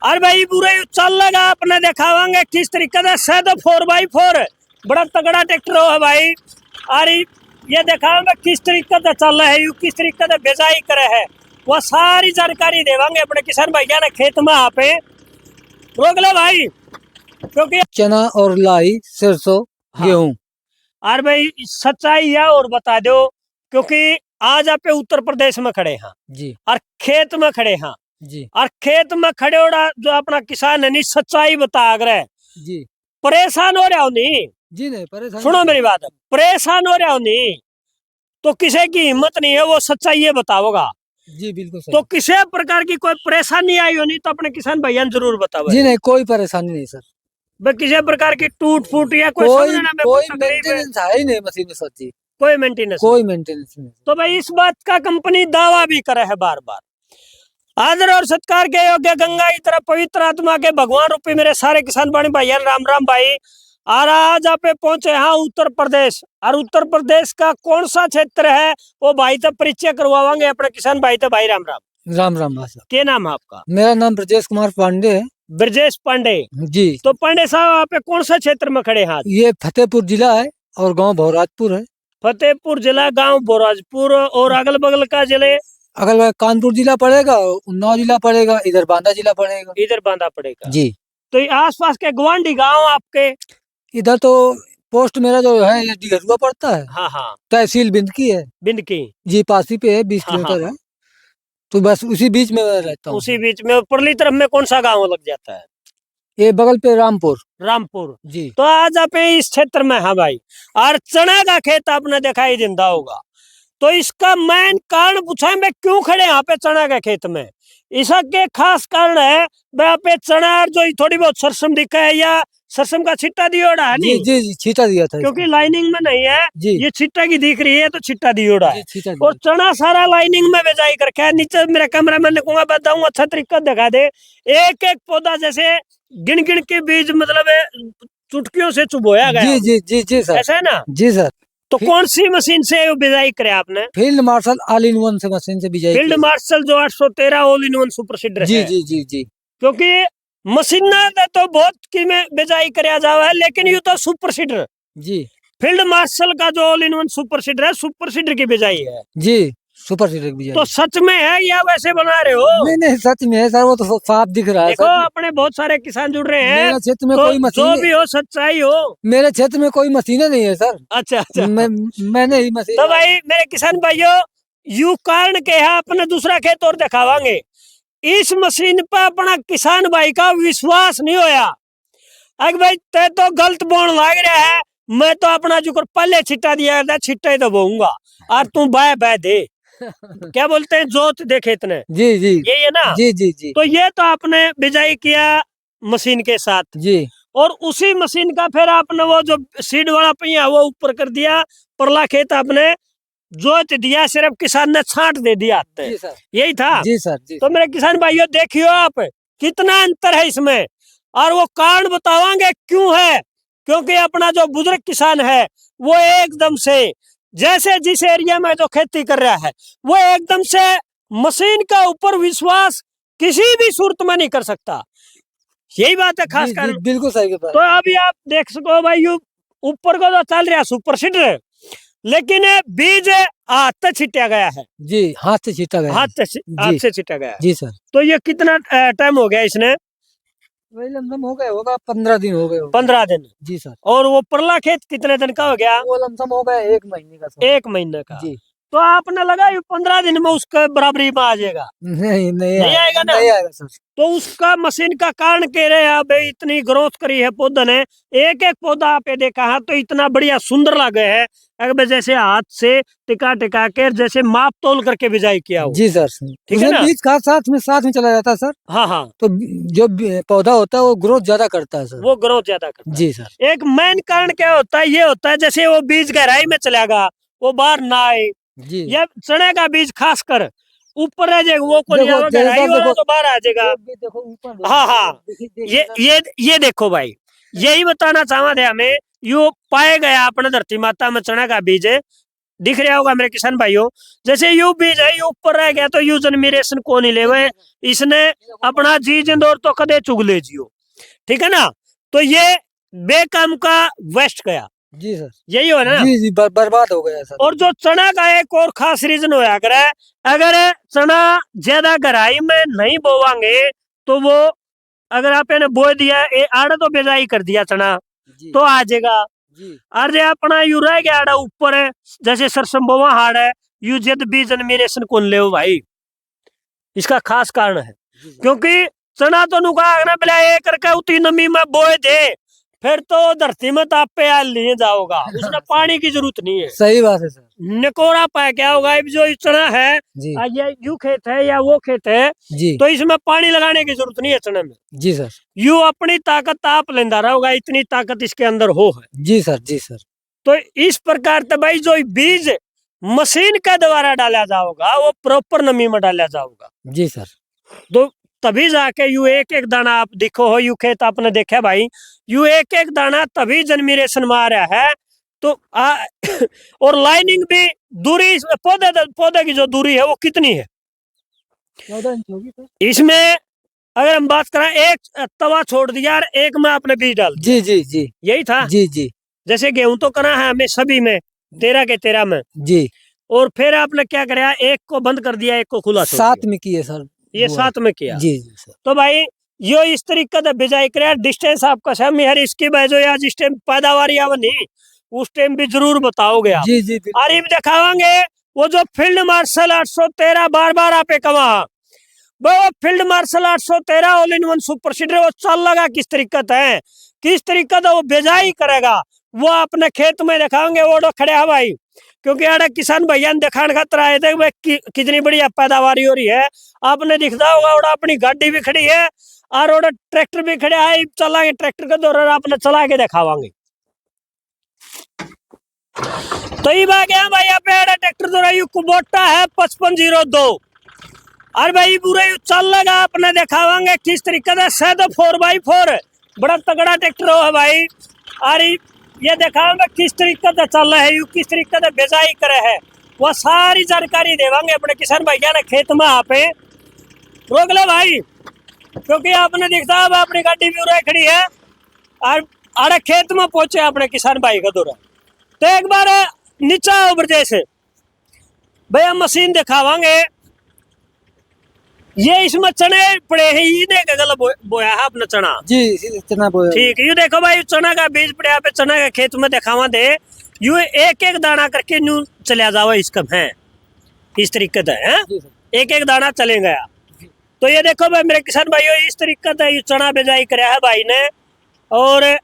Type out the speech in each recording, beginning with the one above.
और भाई बुरे चल लगा अपने दिखावांगे किस तरीके से शायद 4x4 बड़ा तगड़ा ट्रैक्टर हो है भाई। और ये दिखावांगे किस तरीके से चल रहा है, किस तरीके से बिजाई करे है, वो सारी जानकारी देवांगे अपने किसान भैया ने खेत में। यहाँ पे रोक ले भाई, क्योंकि चना और लाई सरसों गेहूं। और भाई सच्चाई है और बता दो, क्योंकि आज आप उत्तर प्रदेश में खड़े हैं जी और खेत में खड़े हैं जी और खेत में खड़े हो जो अपना किसान है नहीं सच्चाई बता रहे जी परेशान हो रहा हो नहीं जी नहीं परेशान। सुनो मेरी बात, परेशान हो रहा हो नहीं तो किसी की हिम्मत नहीं है वो सच्चाई ये बताओगा जी बिल्कुल सही। तो किसी प्रकार की कोई परेशानी आई हो नहीं तो अपने किसान भैया जरूर बताओ जी नहीं कोई परेशानी नहीं सर। भाई किसी प्रकार की टूट फूट या कोई कोई समझना में कोई तकलीफ है, मेंटेनेंस है ही नहीं मशीन में सच्ची, कोई मेंटेनेंस कोई मेंटेनेंस नहीं। तो भाई इस बात का कंपनी दावा भी करे है बार बार। आदर और सत्कार के योग्य गंगा की तरह पवित्र आत्मा के भगवान रूपी मेरे सारे किसान भाई भैया राम राम भाई। और आज आप पहुंचे यहाँ उत्तर प्रदेश, और उत्तर प्रदेश का कौन सा क्षेत्र है वो भाई तो परिचय करवावांगे अपने किसान भाई तो भाई राम राम। राम राम भाषा। क्या नाम है आपका? मेरा नाम ब्रजेश कुमार पांडे है। ब्रजेश पांडे जी। तो पांडे साहब आप कौन सा क्षेत्र में खड़े हैं? ये फतेहपुर जिला है और गांव भौराजपुर है। फतेहपुर जिला गांव बोराजपुर, और अगल बगल का जिले अगल कानपुर जिला पड़ेगा, उन्नाव जिला पड़ेगा, इधर बांदा जिला पड़ेगा। इधर बांदा पड़ेगा जी। तो ये आसपास के गवांडी गांव आपके? इधर तो पोस्ट मेरा जो है ये डिगरुआ पड़ता है। हाँ हाँ तहसील बिंदकी है। बिंदकी जी पासी पे है, 20 हाँ, किलोमीटर हाँ, है। तो बस उसी बीच में मैं रहता हूँ। उसी बीच में परली तरफ में कौन सा गांव लग जाता है? ये बगल पे रामपुर। रामपुर जी। तो आज आप इस क्षेत्र में है भाई, और चना का खेत आपने दिखाई देता होगा, तो इसका मेन कारण पूछा मैं क्यों खड़े यहाँ पे चना के खेत में? इसका के खास कारण है वहाँ पे चना जो थोड़ी बहुत सरसम दिखा है या सरसम का छिट्टा दियोड़ा है नहीं? जी जी छीटा दिया था क्योंकि लाइनिंग में नहीं है जी। ये छिट्टा की दिख रही है तो छिट्टा दियोड़ा है। और दिया। चना सारा लाइनिंग में बेचाई करके नीचे मेरा कैमरा मैन कहूंगा बताऊं अच्छा तरीका दिखा दे। एक एक पौधा जैसे गिन गिन के बीज मतलब चुटकियों से चुबोया गया। जी जी जी जी सर। ऐसा है ना? जी सर। तो कौन सी मशीन से बिजाई करे आपने? Field marshal all in one से मशीन से बिजाई। फील्ड मार्शल जो 813 all in one super seeder जी है। जी जी जी। क्योंकि मशीन तो बहुत की में बिजाई कराया जावा है, लेकिन ये तो सुपर सीडर जी। फील्ड मार्शल का जो all in one super cedar है, सुपर सीडर की बिजाई है जी सुपर सीडर बिजाई। तो सच में है या वैसे बना रहे हो? नहीं नहीं सच में है सर, वो तो साफ दिख रहा है। देखो अपने बहुत सारे किसान जुड़ रहे हैं, मेरे क्षेत्र में तो कोई मशीन जो भी हो सच्चाई हो। मेरे क्षेत्र में कोई मशीनें नहीं है सर। अच्छा अच्छा मैंने ही मशीन। तो भाई मेरे किसान भाइयों यू कारण के है अपने दूसरा खेत और दिखावांगे। इस मशीन पर अपना किसान भाई का विश्वास नहीं होया। अगर भाई ते तो गलत बोन लग रहा है, मैं तो अपना जो पहले छिट्टा दिया था छिट्टा ही तो बोऊंगा और तू बाय बाय दे क्या बोलते हैं जोत दे खेत ने। जी जी ये है ना? जी जी जी। तो ये तो आपने बिजाई किया मशीन के साथ जी। और उसी मशीन का फिर आपने वो जो सीड वाला पहिया वो ऊपर कर दिया, परला खेत आपने जोत दिया, सिर्फ किसान ने छांट दे दिया। जी सर। यही था? जी सर जी। तो मेरे किसान भाइयों देखियो आप कितना अंतर है इसमें, और वो कारण बतावांगे क्यों है। क्योंकि अपना जो बुजुर्ग किसान है वो एकदम से जैसे जिस एरिया में जो खेती कर रहा है वो एकदम से मशीन का ऊपर विश्वास किसी भी सूरत में नहीं कर सकता। यही बात है खास कर। बिल्कुल सही बात। तो अभी आप देख सको भाई ऊपर को तो चल रहा सुपर सीडर, लेकिन बीज हाथ से छिटा गया है। जी हाथ से छिटा गया। हाथ से छिटा गया। जी सर। तो ये कितना टाइम हो गया इसने? वही लमसम हो गए होगा 15 दिन हो गए। 15 दिन। जी सर। और वो परला खेत कितने दिन का हो गया? वो लमसम हो गए 1 महीने का सर। 1 महीने का। जी। तो आपने लगा 15 दिन में उसके बराबरी में आ जाएगा? नहीं आएगा ना? नहीं आएगा सर। तो उसका मशीन का कारण कह रहे हैं भाई इतनी ग्रोथ करी है पौधा ने, एक एक पौधा आपने देखा है तो इतना बढ़िया सुंदर लगे है अगर जैसे हाथ से टिका टिका के जैसे माप तोल करके बिजाई किया हो। जी सर। ठीक है ना? बीज का साथ में चला जाता है सर। हाँ हाँ। तो जो पौधा होता है वो ग्रोथ ज्यादा करता है सर। वो ग्रोथ ज्यादा करता है। जी सर। एक मेन कारण क्या होता है? ये होता है जैसे वो बीज गहराई में चलेगा वो बाहर ना आए। जी। ये चने का बीज खास कर ऊपर रह जाएगा, वो को देखो, गहराई वाला तो बाहर आ जाएगा। देखो ऊपर। हाँ हाँ ये देखो भाई, यही बताना चाहवा थे हमें। यो पाए गया अपने धरती माता में चना का बीज दिख रहा होगा मेरे किसान भाइयों। जैसे यू बीज है, यू ऊपर रह गया तो यू जनमिरेशन को नहीं लेवे, इसने अपना जी जिंदौर तो कदे चुग ले जियो, ठीक है ना। तो ये बेकाम का वेस्ट गया, जी सर, यही हो ना। जी जी, बर्बाद हो गया सर। और जो चना का एक और खास रीजन होया करे, अगर चना ज्यादा गहराई में नहीं बोवांगे तो वो, अगर आपने बो दिया आड़े तो बेजाई कर दिया चना जी तो आ जाएगा। जी अरे अपना यू रह गया आड़ा ऊपर है, जैसे सरसम्बोवा हाड़ है, यू जद भी जनमिरेशन कौन ले भाई, इसका खास कारण है। जी सर। क्योंकि चना तो नुका ना पहले एक करके उतनी नमी में बोए दे, फिर तो धरती में ताप पे आ लिए जाओगा, उसमें पानी की जरूरत नहीं है। सही बात है सर। निकोरा पाया क्या होगा, अब जो चना है जी ये यू खेत है या वो खेत है, जी तो इसमें पानी लगाने की जरूरत नहीं है चने में, जी सर। यू अपनी ताकत आप लेंदा रहोगा, इतनी ताकत इसके अंदर हो है। जी सर, जी सर। तो इस प्रकार से भाई जो बीज मशीन के द्वारा डाला जाओगा वो प्रॉपर नमी में डाला जाओगा। जी सर। तो तभी जाके यू एक एक दाना आप देखो हो, यू खेत आपने देखा भाई, यू एक एक दाना तभी जनमिरेशन में आ रहा है। तो और लाइनिंग भी दूरी पौधे की जो दूरी है वो कितनी है 14 इंच होगी सर। इसमें, अगर हम बात करें एक तवा छोड़ दिया और एक में आपने बीज डाल दिया, जी जी जी यही था। जी जी जैसे गेहूं तो करा है हमें सभी में 13 के 13 में, जी। और फिर आपने क्या कराया, एक को बंद कर दिया, एक को खुला छोड़ साथ दिया। में किए सर, ये वो है। साथ में किया। जी जी सर। तो भाई यो इस तरीके से बिजाई करे, डिस्टेंस आपका सम यार इसकी वजह या जिस टाइम पैदावार या नहीं उस टाइम भी जरूर बताओगे आप। जी जी और ये भी दिखावांगे वो जो फील्ड मार्शल 813 बार बार आपे कहा, वो field marshal 813 all in one super cedar वो चल लगा किस तरीके है, किस तरीके से वो बिजाई करेगा, वो अपने खेत में दिखाएंगे। वो खड़े है भाई, क्योंकि अरे किसान भैया ने दिखाने खातर आए थे भाई कितनी बढ़िया पैदावारी हो रही है। आपने दिखता होगा और अपनी गाड़ी भी खड़ी है और ट्रैक्टर भी खड़े है, चलाएंगे ट्रैक्टर के दौरान आपने चला के दिखावांगे। तो ये बात है भाई, यहाँ पे ट्रैक्टर द्वारा यू कुबोटा है 5502, और भाई पूरा यू चल लगा अपने दिखावांगे किस तरीके से। शायद 4x4 बड़ा तगड़ा ट्रैक्टर हो है भाई, और ये दिखाऊंगा किस तरीके से चल रहा है, यू किस तरीके से बिजाई करे है, वो सारी जानकारी देवांगे अपने किसान भैया ने खेत में। यहाँ पे रोक लो भाई, क्योंकि आपने देखता है अपनी गाड़ी भी उड़ा खड़ी है और आड़े खेत में पहुंचे अपने किसान भाई का दौरा। तो एक बार नीचा ऊपर जैसे भैया मशीन दिखावांगे, ये इसमें चने पड़े हैं, ये देख गल बोया है अपना चना। जी चना बोया। ठीक है, ये देखो भाई चना का बीज पड़े पे, चना के खेत में दिखावा दे, यू एक एक दाना करके न्यू चलिया जाओ इसका है, इस तरीके से है, एक एक दाना चले गया। तो ये देखो भाई मेरे किसान भाइयों, इस तरीके से चना बिजाई कराया है भाई ने, और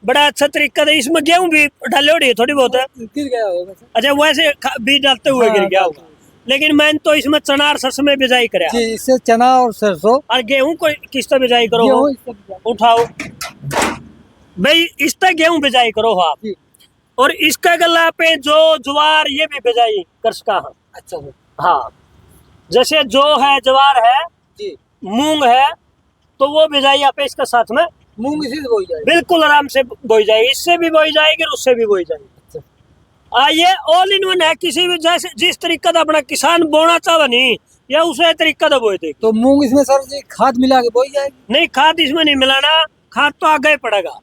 बड़ा अच्छा तरीका था। इसमें गेहूं भी डाले हो थोड़ी बहुत, गिर गया होगा सर। अच्छा वैसे बीज डालते हुए गिर गया होगा, लेकिन मैंने तो इसमें चना और सरसों में बिजाई कराया। जी, इससे चना और सरसों और गेहूं को किस तरह बिजाई करो हो? उठाओ भाई, इस तरह गेहूं बिजाई करो हो आप, और इसका गला पे जो ज्वार ये भी बिजाई कर सका। अच्छा हाँ, जैसे जो है ज्वार है जी, मूंग है, तो वो बिजाई आप इसके साथ में मूंग इसी से बोई जाएगी, बिल्कुल आराम से बोई जाएगी, इससे भी बोई जाएगी और उससे भी बोई जाएगी। ये ऑल इन वन है, किसी भी जैसे जिस तरीका से अपना किसान बोना चाहे नहीं या उसे तरीका से बोई देगी। तो मूंग इसमें सर जी खाद मिला के बोई जाएगी? नहीं, खाद इसमें नहीं मिलाना, खाद तो आगे पड़ेगा।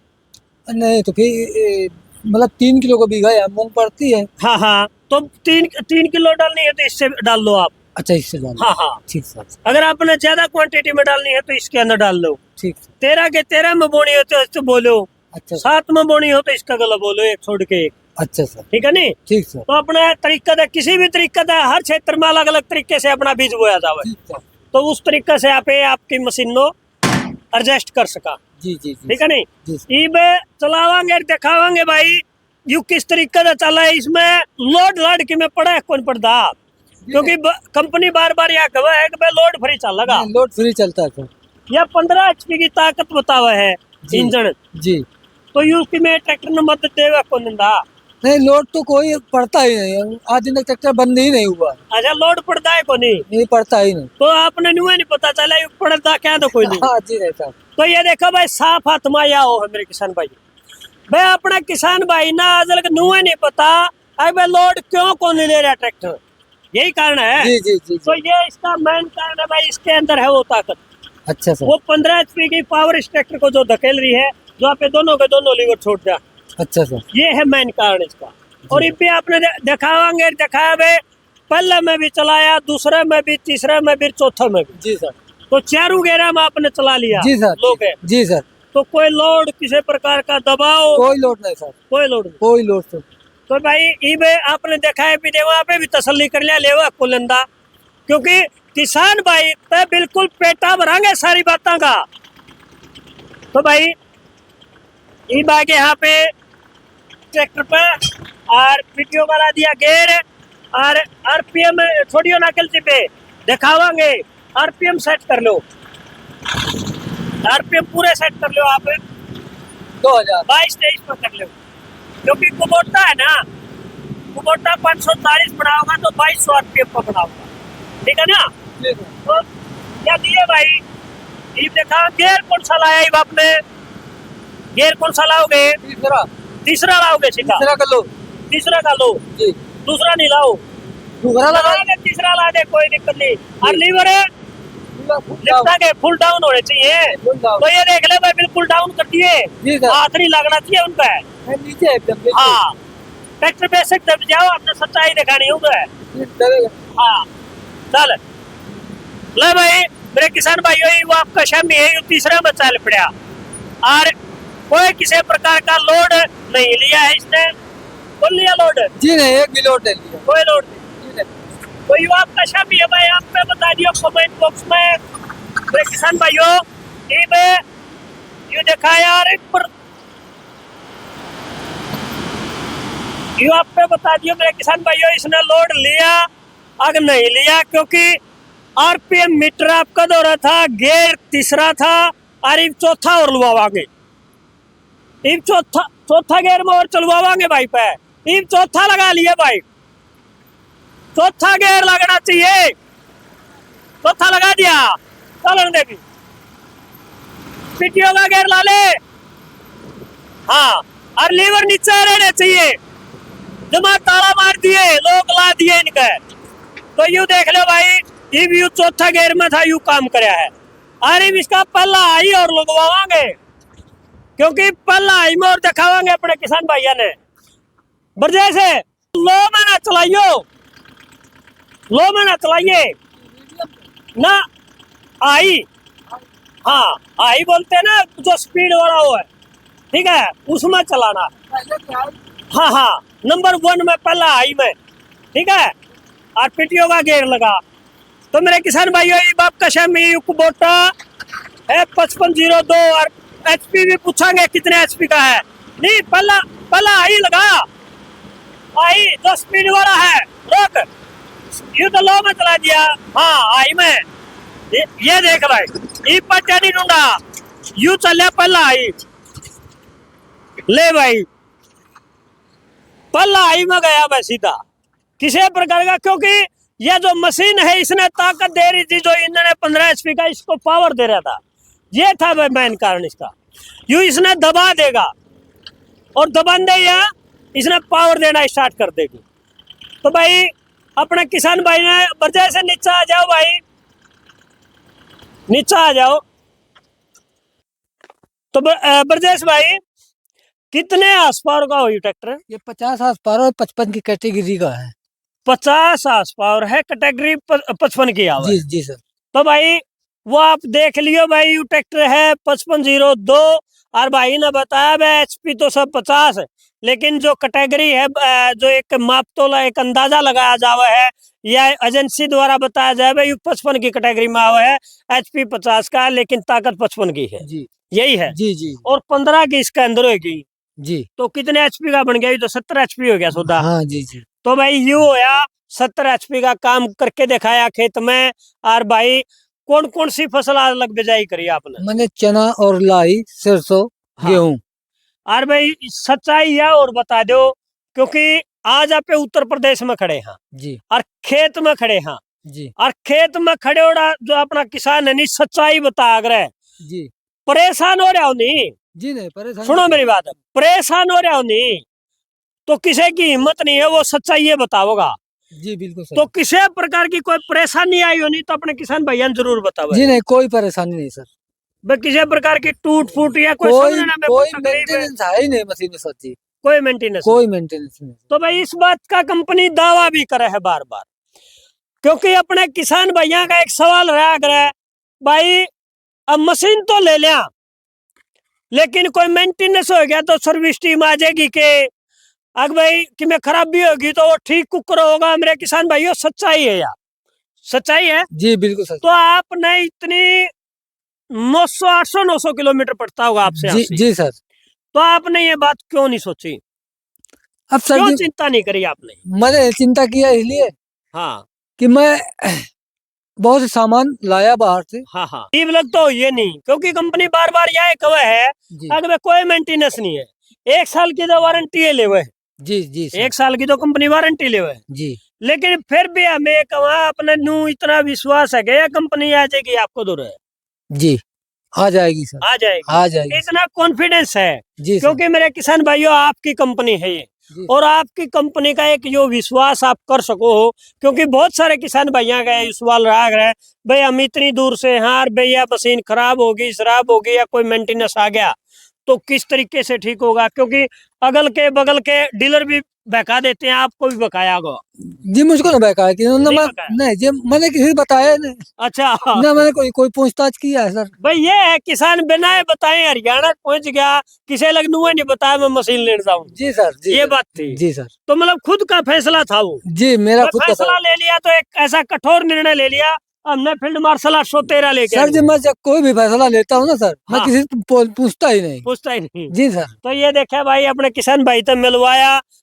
नहीं तो फिर मतलब 3 किलो को बीघा या मूंग पड़ती है? हाँ हाँ, तो 3 किलो डालनी है तो इससे डाल लो आप। अच्छा, इससे डाल। हाँ हाँ, ठीक सर। अगर आपने ज्यादा क्वांटिटी में डालनी है तो इसके अंदर डाल लो। ठीक। 13 के 13 में बोनी हो तो इससे बोलो। अच्छा। 7 में बोनी हो तो इसका गला बोलो, एक छोड़ के एक। अच्छा सर, ठीक है नहीं? ठीक सर। तो अपना तरीका था, किसी भी तरीका था, हर क्षेत्र में अलग अलग तरीके से अपना बीज बोया जावे, तो उस तरीके से आप आपकी मशीन नो एडजस्ट कर सका। जी जी, ठीक है नहीं? जी इब चलावांगे दिखावांगे भाई यू किस तरीके से चला है, इसमें लोड लाड की में पड़ा है कौन पड़ता, क्योंकि कंपनी बार बार यह कहा है कि भाई लोड फ्री चलेगा। लोड फ्री चलता है सर। यह 15 HP की ताकत बतावा है इंजन जी, तो यूज की में ट्रैक्टर ने मदद देगा कौन दा? नहीं, लोड तो कोई पड़ता ही नहीं, आज दिन तक ट्रैक्टर बंद ही नहीं हुआ। अच्छा, लोड पड़ता है को नहीं पड़ता ही नहीं, तो आपने न्यू नहीं पता चला यू पड़ता क्या तो कोई नहीं। हाँ जी, नहीं सर। तो ये देखो भाई साफ हाथ में या हो है मेरे किसान भाई, भाई अपना किसान भाई ना अजल न्यू नहीं पता, अब लोड क्यों को नहीं ले रहा ट्रैक्टर, यही कारण है। जी जी जी तो जी। ये इसका मेन कारण है भाई, इसके अंदर है वो ताकत। अच्छा सर। वो 15 HP की पावर इस ट्रैक्टर को जो धकेल रही है, जो आप दोनों के दोनों लीवर छोड़ जा, अच्छा सर। ये है मेन कारण इसका। और ये भी आपने दिखावांगे, दिखाया भाई, पहले में भी चलाया, दूसरे में भी, तीसरे में भी, चौथे में भी। जी सर। तो चारों गेरा में आपने चला लिया। जी सर। लोग है जी सर। तो कोई लोड, किसी प्रकार का दबाव, कोई लोड नहीं सर, कोई लोड नहीं। कोई लोड सर। तो भाई ये आपने देखा है भी, वहां पे भी तसल्ली कर लिया, लेवा कुलंदा, क्योंकि किसान भाई पे बिल्कुल पेटा भरांगे सारी बातों का। तो भाई ये बाग यहाँ पे ट्रैक्टर पे और पीटीओ वाला दिया गेर और आरपीएम छोड़ियो ना कलची पे दिखावांगे। आरपीएम सेट कर लो, आरपीएम पूरे सेट कर लो आप, 2022-23 पर कर लो, क्योंकि कुबोटा है ना, कुबोटा 540 बनाओगा तो 2200 आरपीएम पर बनाओगा, ठीक है ना। तो क्या दिए भाई, ये देखा गेयर कौन सा लाया ये बाप ने, गेयर कौन सा लाओगे, तीसरा लाओगे, तीसरा कर लो, तीसरा का लो जी। दूसरा नहीं लाओ, दूसरा लगा लगा दे, तीसरा ला दे, कोई दिक्कत नहीं। और लीवर है लिफ्ट के फुल डाउन होने चाहिए, तो ये देख ले भाई बिल्कुल डाउन कर दिए, हाथ नहीं लगना चाहिए उनका, नीचे एकदम। हाँ ट्रैक्टर बेसिक दब जाओ, आपने सच्चाई दिखानी होगा। हाँ चल ले भाई मेरे किसान भाइयों, वो आपका शम है, तीसरा में चल पड़ा और कोई किसी प्रकार का लोड नहीं लिया है इसने, बोल लिया लोड जी नहीं, एक भी लोड नहीं लिया, कोई लोड नहीं। तो ये आपका शम है भाई, आप पे बता दियो कमेंट बॉक्स में मेरे किसान भाइयों, ये देखा यार एक पर, ये आप पे बता दियो मेरे किसान भाइयों, इसने लोड लिया अगर नहीं लिया, क्योंकि आरपीएम मीटर आपका दो रहा था, गेयर तीसरा था और अब चौथा और लुवावांगे, अब चौथा गेयर में और चलवावांगे भाई पे, अब चौथा लगा लिया भाई, चौथा गेयर लगना चाहिए, चौथा लगा दिया, चलन दे भी पीटीओ का गेयर ला ले। हाँ और लीवर नीचे रहने चाहिए, जमा ताला मार दिए लोग, ला दिए इनका, तो यू देख लो भाई, यू चौथा गेयर में था, यू काम कराया है। अरे इसका पल्ला आई और लगवावांगे, क्योंकि पल्ला आई में और दिखावांगे अपने किसान भाइयों ने, बरजे से लो में ना चलाइयो, लो में ना चलाइए ना, आई, हाँ आई बोलते हैं ना, जो स्पीड वाला हो है, ठीक है, उसमें चलाना। हाँ हाँ नंबर 1 में पहला आई में, ठीक है, और पीटीओ का गेयर लगा। तो मेरे किसान भाइयों, ये बाप का शमी कुबोटा है 5502, और एचपी भी पूछांगे कितने एचपी का है, नहीं पहला आई लगा, आई जो स्पीड वाला है, रोक यू तो लो में चला दिया, हाँ आई में, ये देख भाई, ये पट्टा नहीं ढूंढा, यू चले पहला आई, ले भाई पहला आई में गया भाई सीधा, किसी प्रकार का, क्योंकि यह जो मशीन है इसने ताकत दे रही थी, जो इन्होंने 15 HP का इसको पावर दे रहा था, ये था भाई मेन कारण इसका, यू इसने दबा देगा और दबान दे या इसने पावर देना स्टार्ट कर देगी। तो भाई अपने किसान भाई ने बरजे से नीचे आ जाओ भाई, नीचे आ जाओ। तो ब्रजेश भाई कितने हार्स पावर का हो ये ट्रैक्टर? ये 50 हार्स पावर और 55 की कैटेगरी का है। 50 हार्स पावर है, कैटेगरी 55 की आवा। जी जी सर। तो भाई वो आप देख लियो भाई, ये ट्रैक्टर है 5502, और भाई ने बताया भाई HP तो सब 50 है, लेकिन जो कैटेगरी है, जो एक मापतोला, एक अंदाजा लगाया जावा है या एजेंसी द्वारा बताया जाए भाई 55 की कैटेगरी में आवा है, HP 50 का है, लेकिन ताकत 55 की है। जी यही है जी जी। और 15 की इसके अंदर होगी जी। तो कितने HP का बन गया? ये तो 70 HP हो गया सौदा। हाँ जी जी। तो भाई यू होया 70 HP का काम करके दिखाया खेत में। और भाई कौन कौन सी फसल अलग बिजाई करी आपने? मैंने चना और लाई, सरसों, हाँ। गेहूं। और भाई सच्चाई यह और बता दो, क्योंकि आज आप उत्तर प्रदेश में खड़े हैं जी। और खेत में खड़े हैं जी। और खेत में खड़े हो जो अपना किसान है, नहीं सच्चाई बता रहे जी। परेशान हो रहा हो नहीं? जी नहीं परेशान। सुनो मेरी बात, परेशान हो रहा हो नहीं? तो किसी की हिम्मत नहीं है, वो सच्चाई ये बताओगा। जी बिल्कुल सर। तो किसी प्रकार की कोई परेशानी आई हो नहीं तो अपने किसान भैया ने जरूर बताओ जी नहीं, कोई परेशानी नहीं सर। भाई, किसी प्रकार की टूट फूट या कोई कोई समझना में कोई कोई तकलीफ है, मेंटेनेंस है ही नहीं मशीन में सर जी। कोई मेंटेनेंस कोई मेंटेनेंस नहीं। तो भाई इस बात का कंपनी दावा भी करे है बार बार, क्योंकि अपने किसान भैया का एक सवाल रहा करे, भाई अब मशीन तो ले लिया लेकिन कोई मेंटेनेंस हो गया तो सर्विस टीम आ जाएगी के, अगर भाई कि में खराबी होगी तो वो ठीक कुकर होगा। मेरे किसान भाइयों सच्चाई है यार, सच्चाई है। जी बिल्कुल सर। तो आपने इतनी 900 800 900 किलोमीटर पड़ता होगा आपसे यहाँ जी से, जी सर। तो आपने ये बात क्यों नहीं सोची, अब सर क्यों जी चिंता नहीं करी आपने? मैंने चिंता किया इसलिए हाँ कि मैं बहुत से सामान लाया बाहर से। हाँ हाँ, टीम लग तो ये नहीं, क्योंकि कंपनी बार बार यह कहे है जी अगर कोई मेंटेनेंस नहीं है, 1 साल की तो वारंटी है ले हुए, जी जी सर। 1 साल की तो कंपनी वारंटी ले हुए, जी लेकिन फिर भी हमें कहा अपने नू इतना विश्वास है कि यह कंपनी आ जाएगी आपको दूर है, जी आ जाएगी सर। आ जाएगी, आ जाएगी इतना कॉन्फिडेंस है। जी सर। क्योंकि मेरे किसान भाइयों आपकी कंपनी है ये, जी और आपकी कंपनी का एक जो विश्वास आप कर सको हो, क्योंकि बहुत सारे किसान भैया का ये सवाल रहा है, भाई हम इतनी दूर से, हाँ भैया मशीन खराब होगी, शराब होगी या कोई मेंटेनेंस आ गया तो किस तरीके से ठीक होगा, क्योंकि अगल के बगल के डीलर भी बहका देते हैं, आपको भी बकाया होगा। जी मुझको ना बहकाया कि नहीं बहकाया? नहीं जी मैंने किसी को बताया नहीं अच्छा ना, मैंने कोई पूछताछ किया है सर। भाई ये है किसान बिना बताए हरियाणा पहुंच गया, किसी लग नुआ नहीं बताया मैं मशीन लेने जाऊं, जी सर। जी ये सर, बात थी। जी सर। तो मतलब खुद का फैसला था वो, जी मेरा मैं खुद का फैसला ले लिया, तो एक ऐसा कठोर निर्णय ले लिया, हमने फील्ड मार्शल 813 लेके सर जी मैं जब कोई भी फैसला लेता हूँ ना सर, मैं हाँ। किसी से पूछता ही नहीं। पूछता ही नहीं। जी सर। तो ये देखा भाई अपने किसान भाई तो मिलवाया,